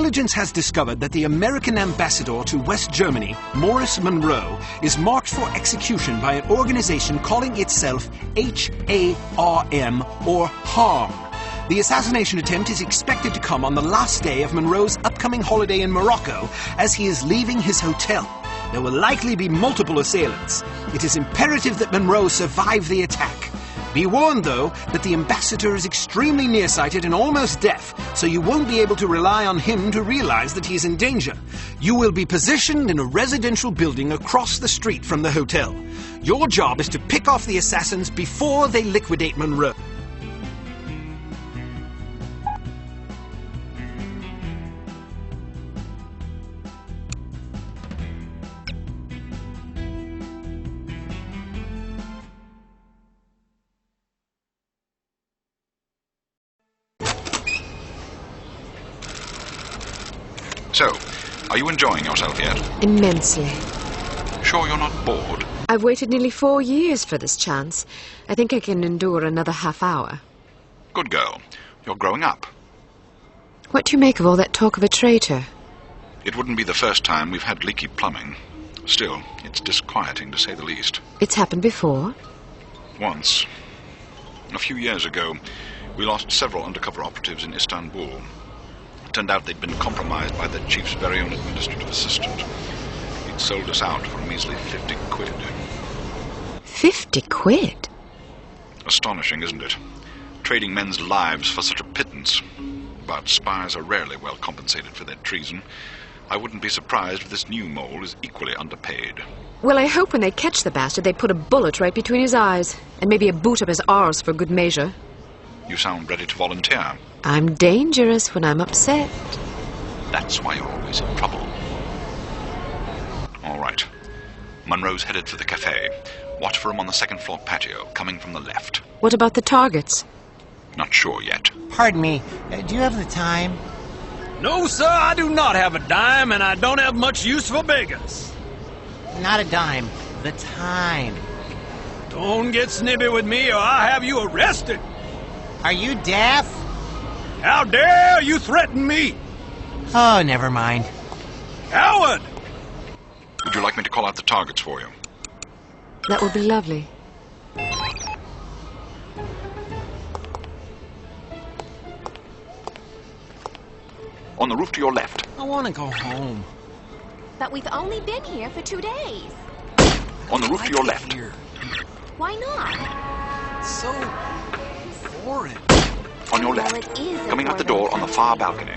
Intelligence has discovered that the American ambassador to West Germany, Morris Monroe, is marked for execution by an organization calling itself HARM, or HARM. The assassination attempt is expected to come on the last day of Monroe's upcoming holiday in Morocco as he is leaving his hotel. There will likely be multiple assailants. It is imperative that Monroe survive the attack. Be warned, though, that the ambassador is extremely nearsighted and almost deaf, so you won't be able to rely on him to realize that he is in danger. You will be positioned in a residential building across the street from the hotel. Your job is to pick off the assassins before they liquidate Monroe. So, are you enjoying yourself yet? Immensely. Sure you're not bored? I've waited nearly 4 years for this chance. I think I can endure another half hour. Good girl. You're growing up. What do you make of all that talk of a traitor? It wouldn't be the first time we've had leaky plumbing. Still, it's disquieting to say the least. It's happened before? Once. A few years ago, we lost several undercover operatives in Istanbul. It turned out they'd been compromised by the chief's very own administrative assistant. He'd sold us out for a measly 50 quid. 50 quid? Astonishing, isn't it? Trading men's lives for such a pittance. But spies are rarely well compensated for their treason. I wouldn't be surprised if this new mole is equally underpaid. Well, I hope when they catch the bastard, they put a bullet right between his eyes, and maybe a boot up his arse for good measure. You sound ready to volunteer. I'm dangerous when I'm upset. That's why you're always in trouble. All right. Monroe's headed for the cafe. Watch for him on the second floor patio, coming from the left. What about the targets? Not sure yet. Pardon me, do you have the time? No, sir, I do not have a dime, and I don't have much use for beggars. Not a dime, the time. Don't get snippy with me, or I'll have you arrested. Are you deaf? How dare you threaten me? Oh, never mind. Coward! Would you like me to call out the targets for you? That would be lovely. On the roof to your left. I want to go home. But we've only been here for 2 days. On the roof to your left. Here. Why not? It's so foreign. On your Well, left. it is a Coming out the foreign door on the far balcony.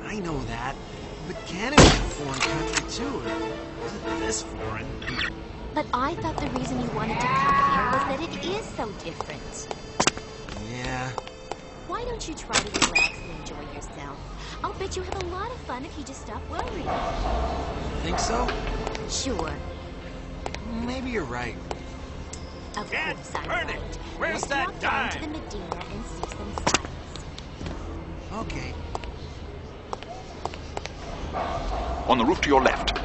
I know that, but Canada's a foreign country too. It isn't this foreign. But I thought the reason you wanted to come here was that it is so different. Yeah. Why don't you try to relax and enjoy yourself? I'll bet you have a lot of fun if you just stop worrying. Think so? Sure. Maybe you're right. Of Dad, course I'm Bernie, right. where's Let's that walk down to dime? the Medina and see some sights. Okay. On the roof to your left.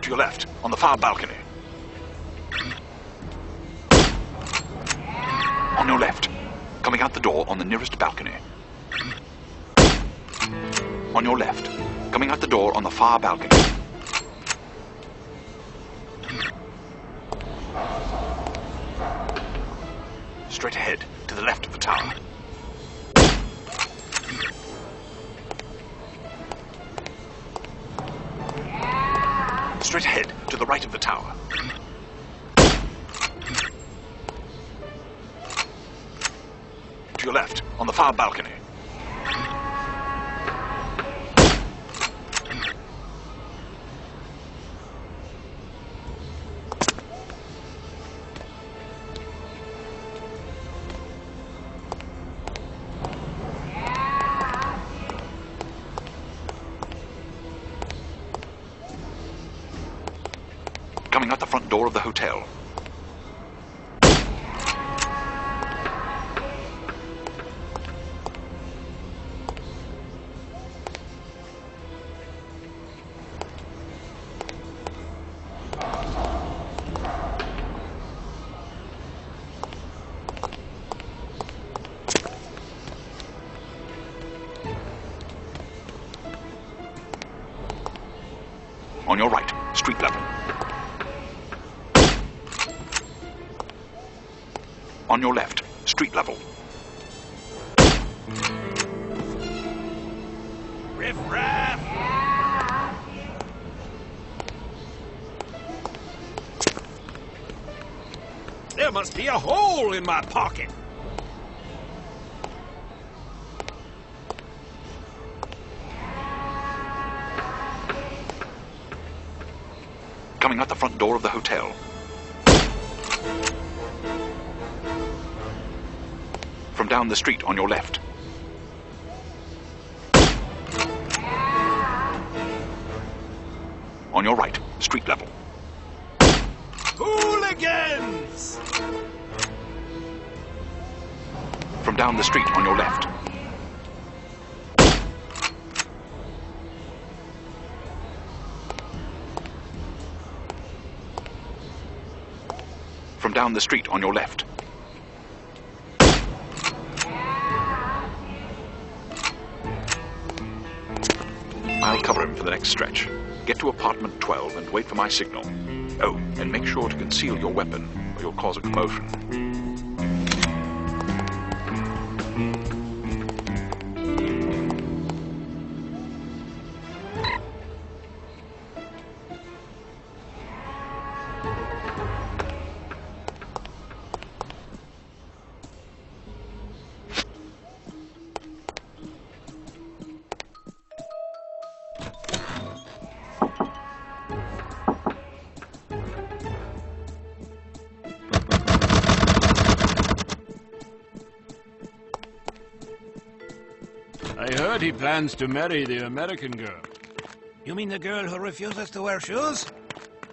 To your left, on the far balcony. On your left, coming out the door on the nearest balcony. On your left, coming out the door on the far balcony. Straight ahead, to the left of the tower. Straight ahead, to the right of the tower. To your left, on the far balcony. Coming out the front door of the hotel. your right, street level. On your left, street level. Riff-raff! There must be a hole in my pocket. Coming out the front door of the hotel. From down the street on your left. On your right, street level. Hooligans! From down the street on your left. From down the street on your left. I'll cover him for the next stretch. Get to apartment 12 and wait for my signal. Oh, and make sure to conceal your weapon, or you'll cause a commotion. I heard he plans to marry the American girl. You mean the girl who refuses to wear shoes?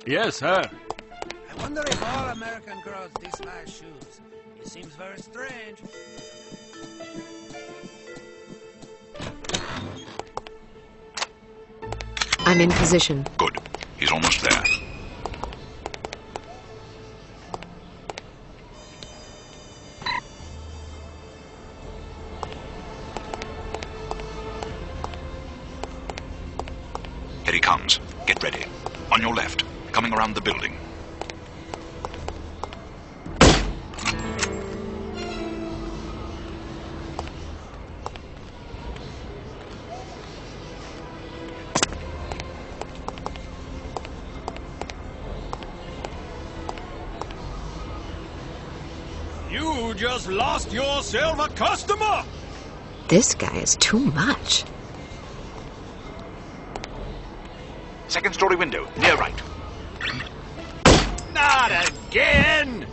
Yes, her. I wonder if all American girls despise shoes. It seems very strange. I'm in position. Good. He's almost there. Here he comes. Get ready. On your left, coming around the building. You just lost yourself a customer! This guy is too much. Second story window, near right. Not again!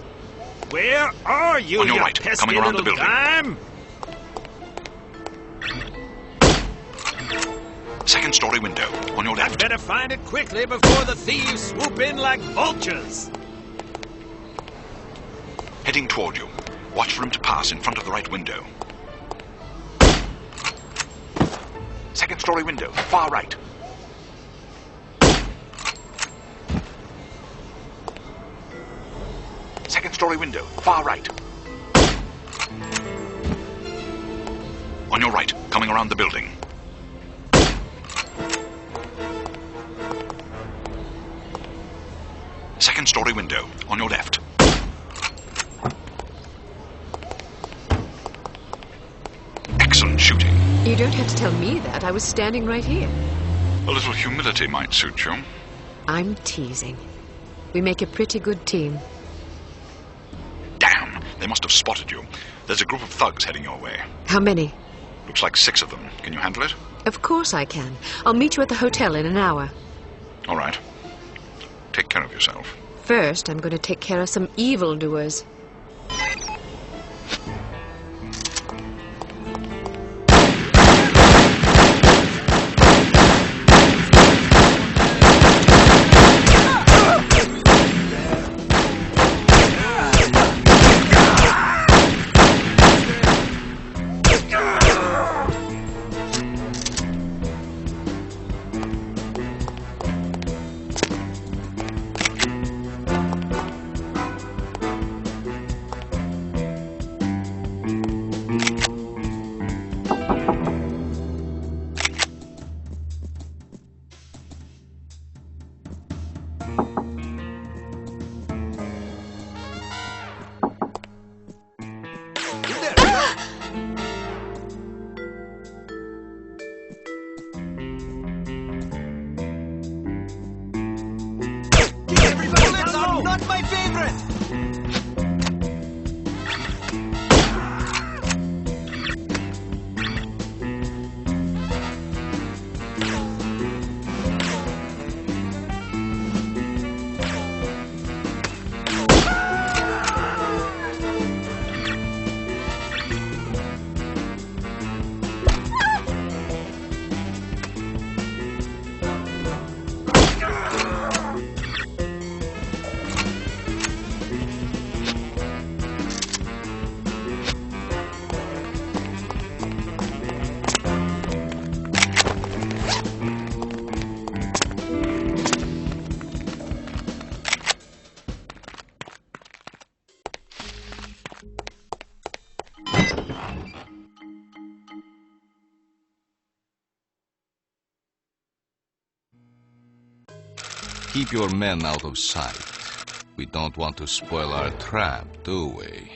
Where are you, On your you right, pesky coming around the little building. dime? Second story window, on your I left. better find it quickly before the thieves swoop in like vultures. Heading toward you. Watch for him to pass in front of the right window. Second story window, far right. Second story window, far right. On your right, coming around the building. Second story window, on your left. Excellent shooting. You don't have to tell me that. I was standing right here. A little humility might suit you. I'm teasing. We make a pretty good team. Damn, they must have spotted you. There's a group of thugs heading your way. How many? Looks like 6 of them. Can you handle it? Of course I can. I'll meet you at the hotel in an hour. All right. Take care of yourself. First, I'm going to take care of some evildoers. Keep your men out of sight. We don't want to spoil our trap, do we?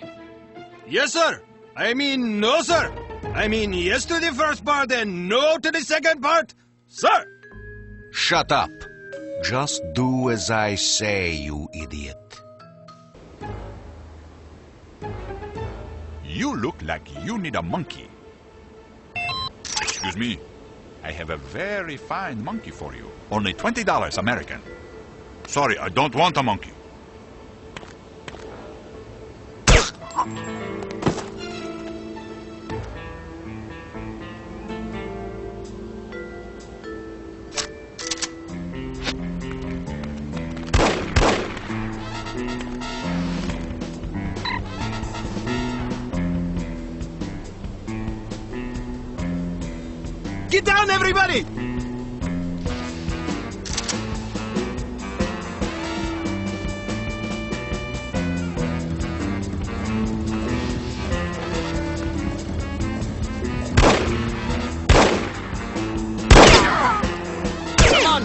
Yes, sir. I mean, no, sir. I mean, yes to the first part and no to the second part, sir. Shut up! Just do as I say, you idiot. You look like you need a monkey. Excuse me. I have a very fine monkey for you. Only $20 American. Sorry, I don't want a monkey. Get down, everybody! Come on!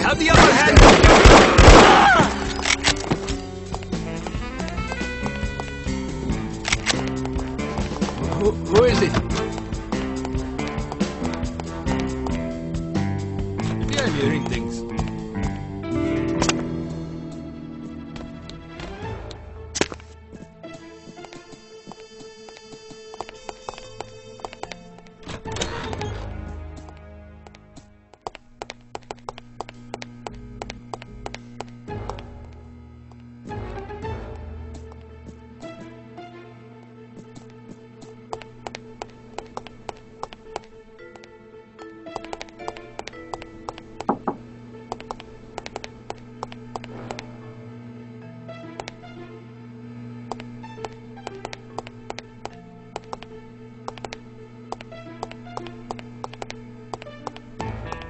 Have the upper hand! Who is it? Maybe I'm hearing things.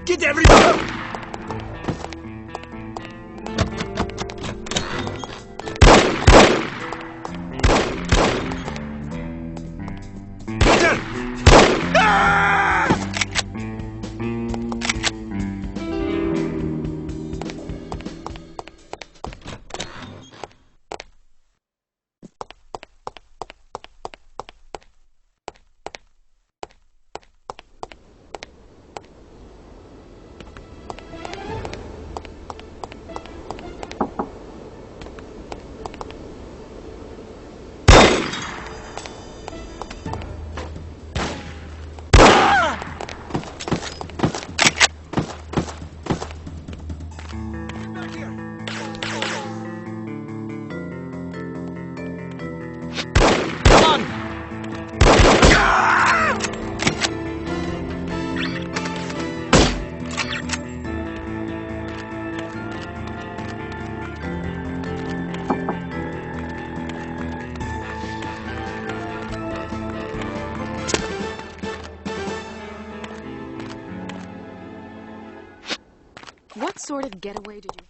Get everybody! Peter! Ah! What sort of getaway did you...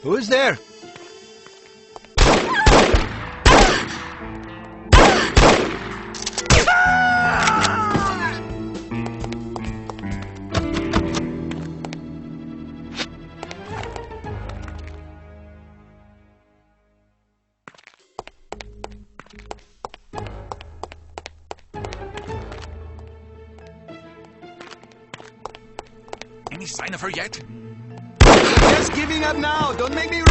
Who's there? Any sign of her yet? Just giving up now. Don't make me run.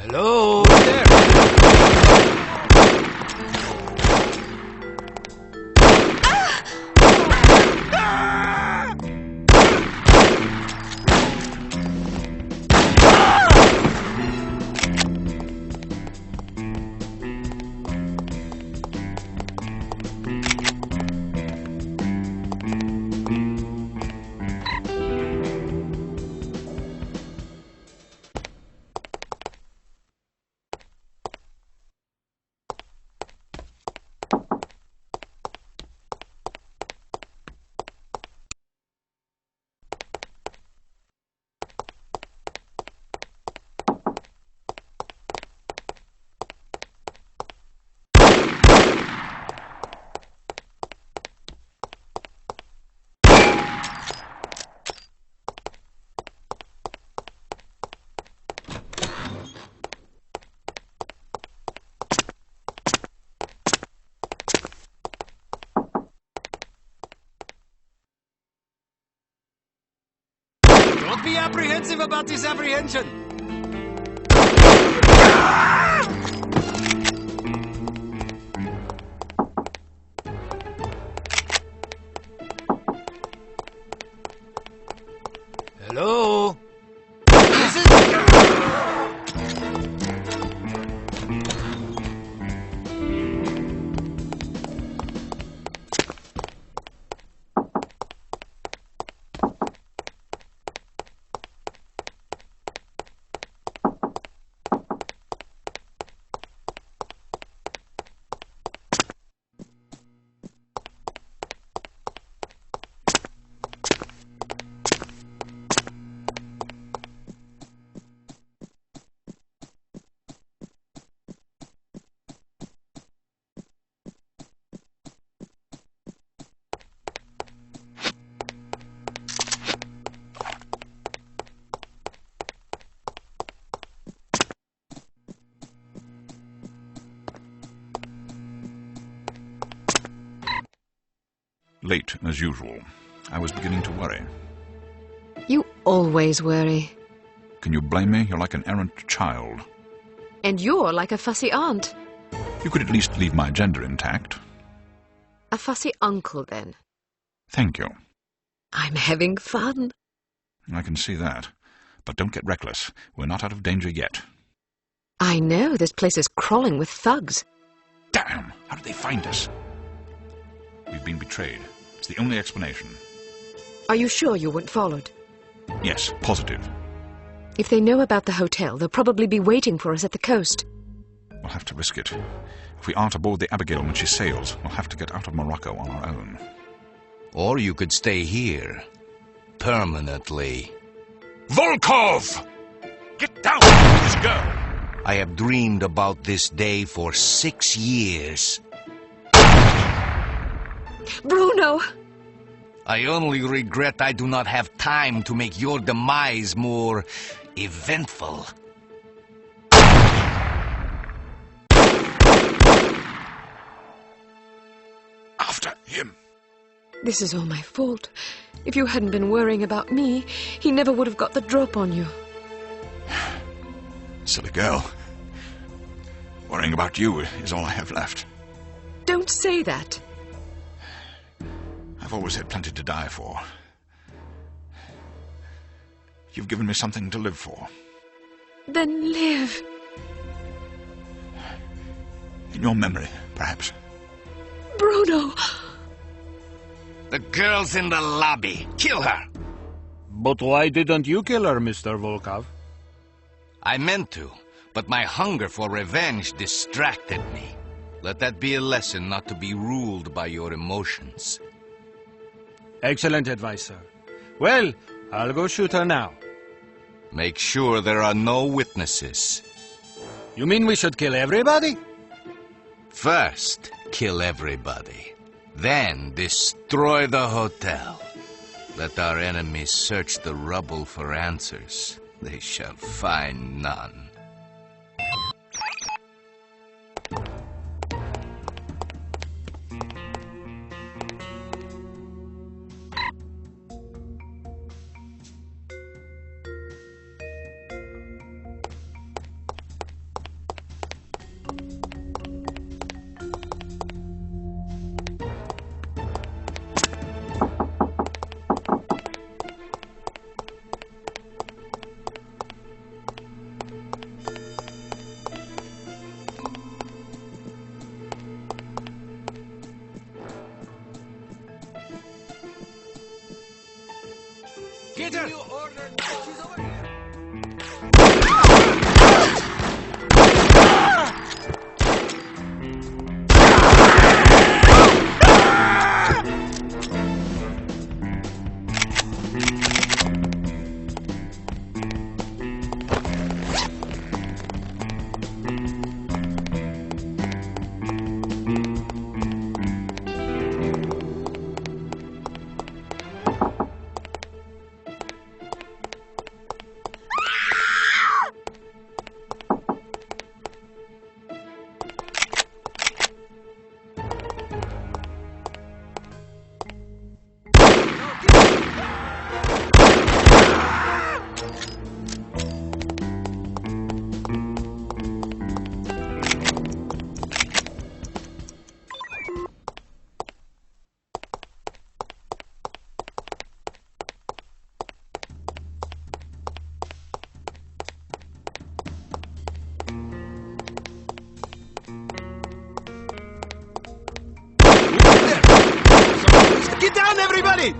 Hello there. Don't be apprehensive about this apprehension. Hello? This is... Late, as usual. I was beginning to worry. You always worry. Can you blame me? You're like an errant child. And you're like a fussy aunt. You could at least leave my gender intact. A fussy uncle, then. Thank you. I'm having fun. I can see that. But don't get reckless. We're not out of danger yet. I know, this place is crawling with thugs. Damn! How did they find us? We've been betrayed. It's the only explanation. Are you sure you weren't followed? Yes, positive. If they know about the hotel, they'll probably be waiting for us at the coast. We'll have to risk it. If we aren't aboard the Abigail when she sails, we'll have to get out of Morocco on our own. Or you could stay here. Permanently. Volkov! Get down with this girl! I have dreamed about this day for 6 years. Bruno! I only regret I do not have time to make your demise more eventful. After him. This is all my fault. If you hadn't been worrying about me, he never would have got the drop on you. Silly girl. Worrying about you is all I have left. Don't say that. I've always had plenty to die for. You've given me something to live for. Then live. In your memory, perhaps. Bruno! The girl's in the lobby. Kill her. But why didn't you kill her, Mr. Volkov? I meant to, but my hunger for revenge distracted me. Let that be a lesson not to be ruled by your emotions. Excellent advice, sir. Well, I'll go shoot her now. Make sure there are no witnesses. You mean we should kill everybody? First, kill everybody. Then destroy the hotel. Let our enemies search the rubble for answers. They shall find none. Get her! She's over here. Get down, everybody!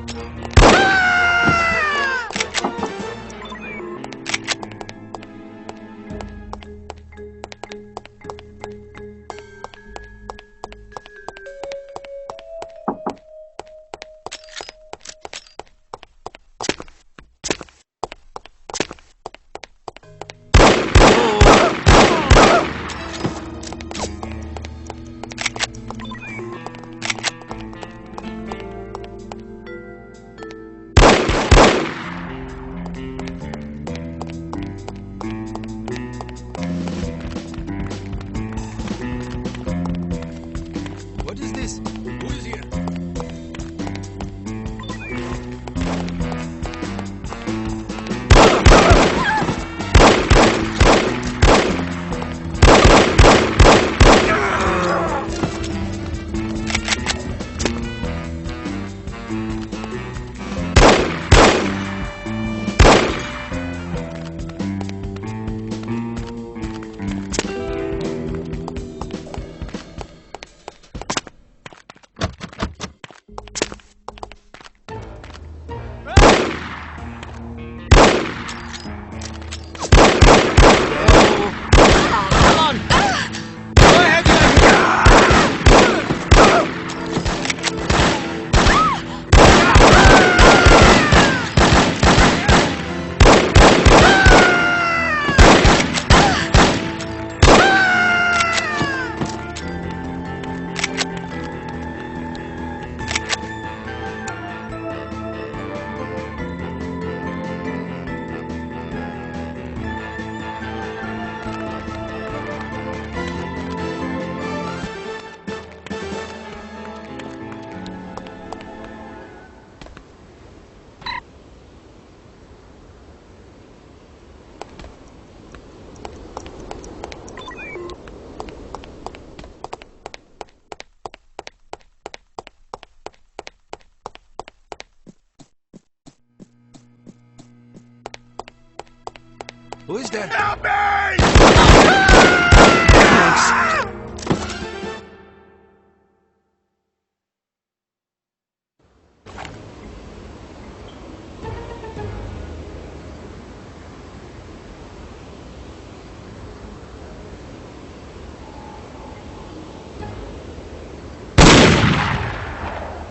What is this? Who is here? Who is there? Help me!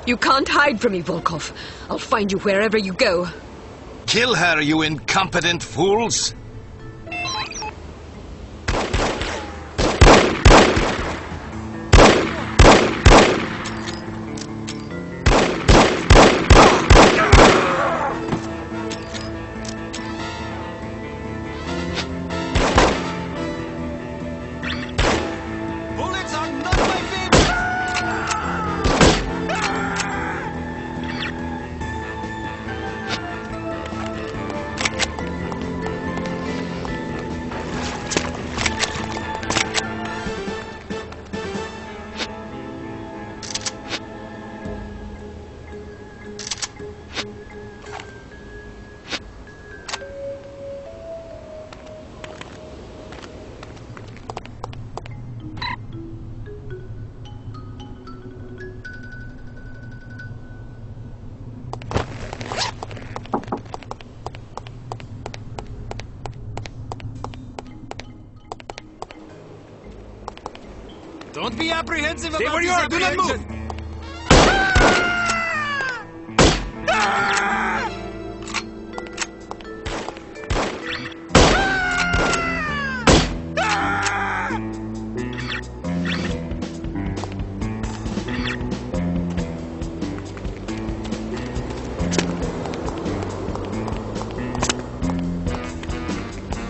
You can't hide from me, Volkov. I'll find you wherever you go. Kill her, you incompetent fools! Don't be apprehensive Stay about where you this are. Do not move.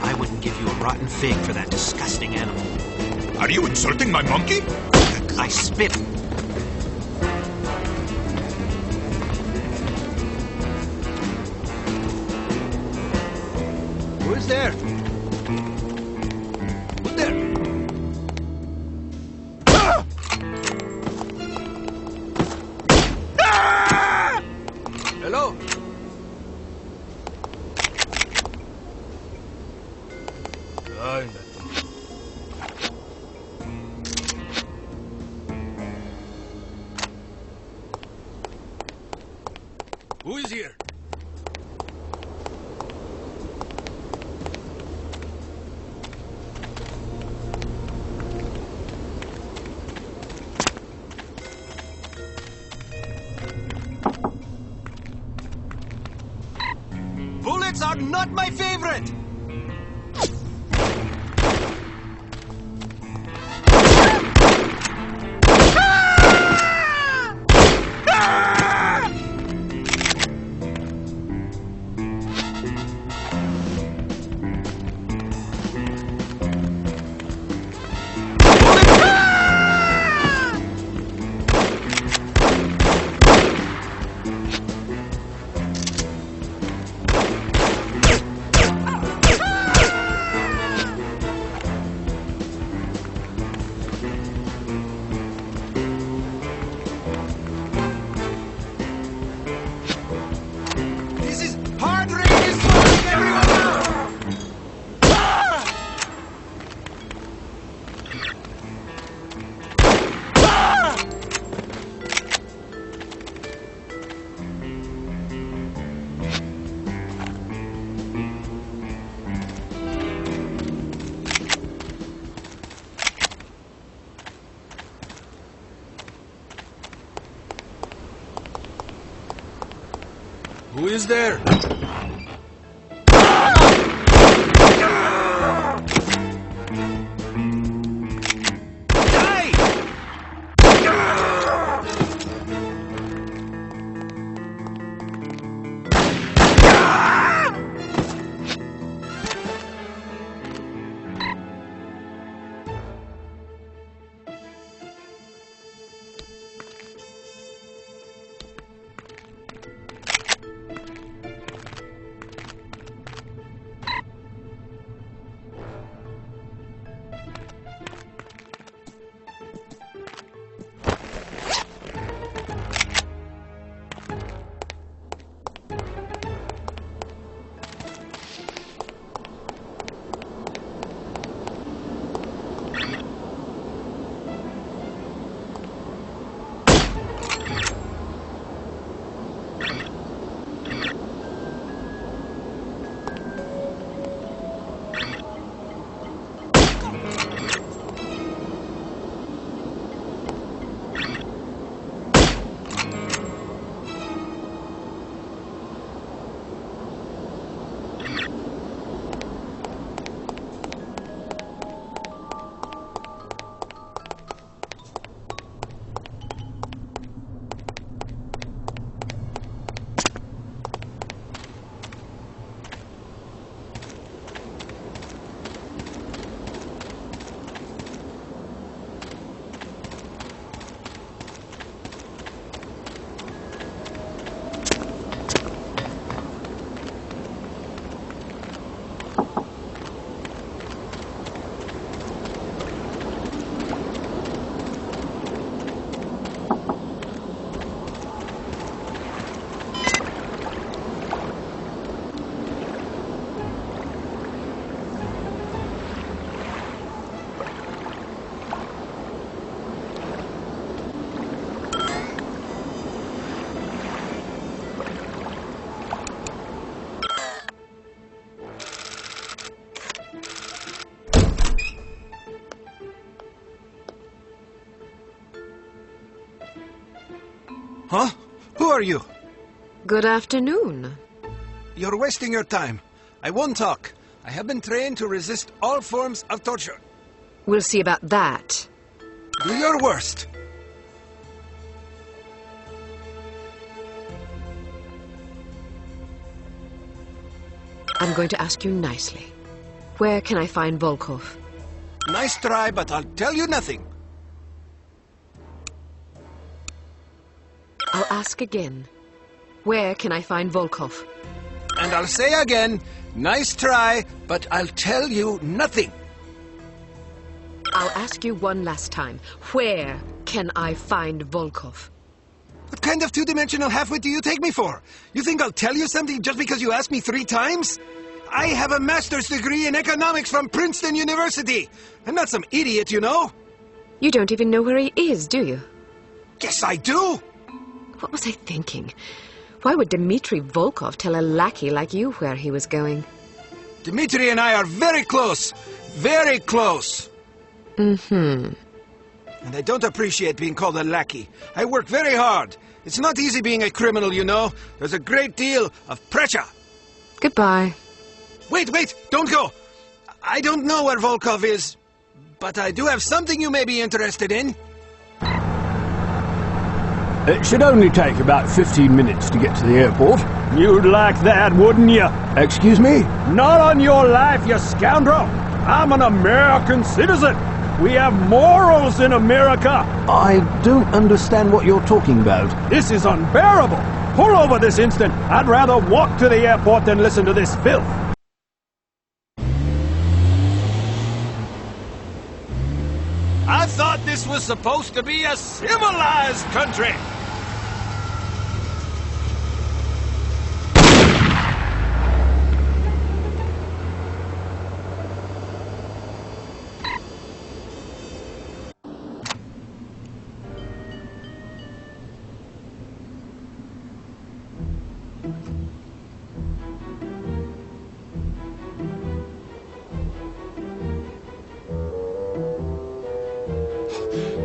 I wouldn't give you a rotten fig for that disgusting animal. Are you insulting my monkey? I spit. Who is there? Who's there? Ah! Ah! Hello? Ay, who is here? Bullets are not my favorite! This is hard rain destroying everyone now! Who is there? Huh? Who are you? Good afternoon. You're wasting your time. I won't talk. I have been trained to resist all forms of torture. We'll see about that. Do your worst. I'm going to ask you nicely. Where can I find Volkov? Nice try, but I'll tell you nothing. I'll ask again. Where can I find Volkov? And I'll say again, nice try, but I'll tell you nothing. I'll ask you one last time. Where can I find Volkov? What kind of two-dimensional halfwit do you take me for? You think I'll tell you something just because you asked me 3 times? I have a master's degree in economics from Princeton University. I'm not some idiot, you know. You don't even know where he is, do you? Yes, I do. What was I thinking? Why would Dmitri Volkov tell a lackey like you where he was going? Dmitri and I are very close. Very close. Mm-hmm. And I don't appreciate being called a lackey. I work very hard. It's not easy being a criminal, you know. There's a great deal of pressure. Goodbye. Wait, don't go. I don't know where Volkov is, but I do have something you may be interested in. It should only take about 15 minutes to get to the airport. You'd like that, wouldn't you? Excuse me? Not on your life, you scoundrel! I'm an American citizen! We have morals in America! I don't understand what you're talking about. This is unbearable! Pull over this instant! I'd rather walk to the airport than listen to this filth! I thought this was supposed to be a civilized country!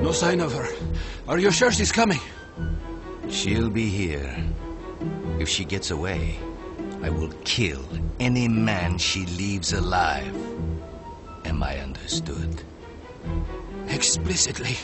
No sign of her. Are you sure she's coming? She'll be here. If she gets away, I will kill any man she leaves alive. Am I understood? Explicitly.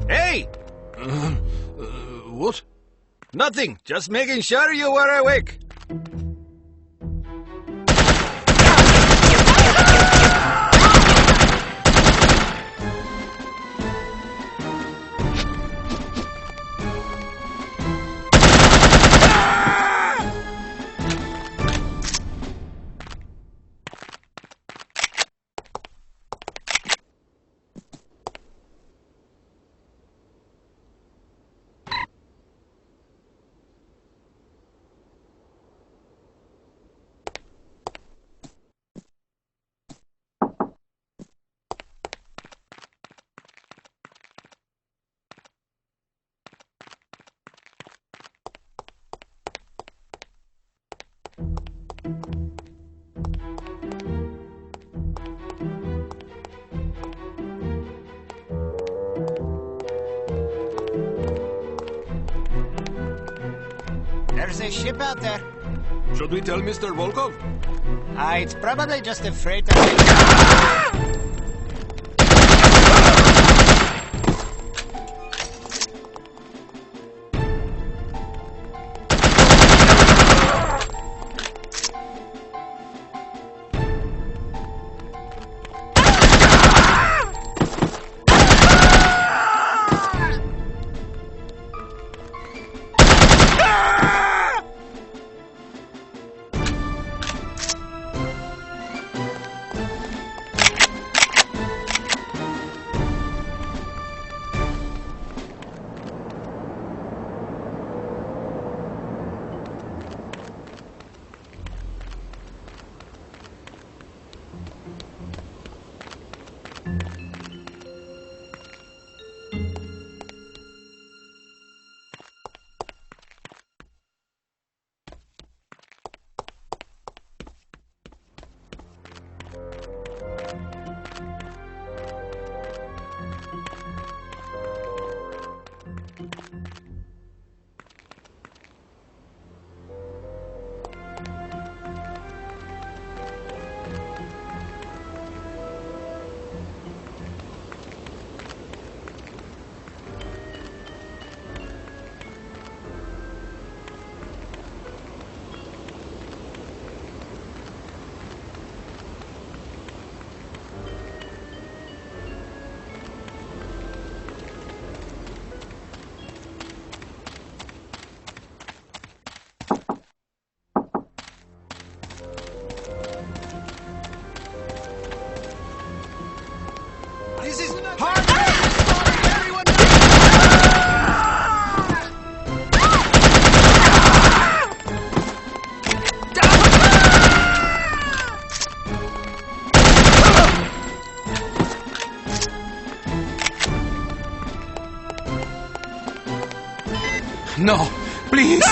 Hey! What? Nothing. Just making sure you were awake. There's a ship out there. Should we tell Mr. Volkov? It's probably just a freighter. No, please!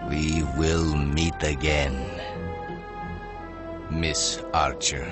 We will meet again, Miss Archer.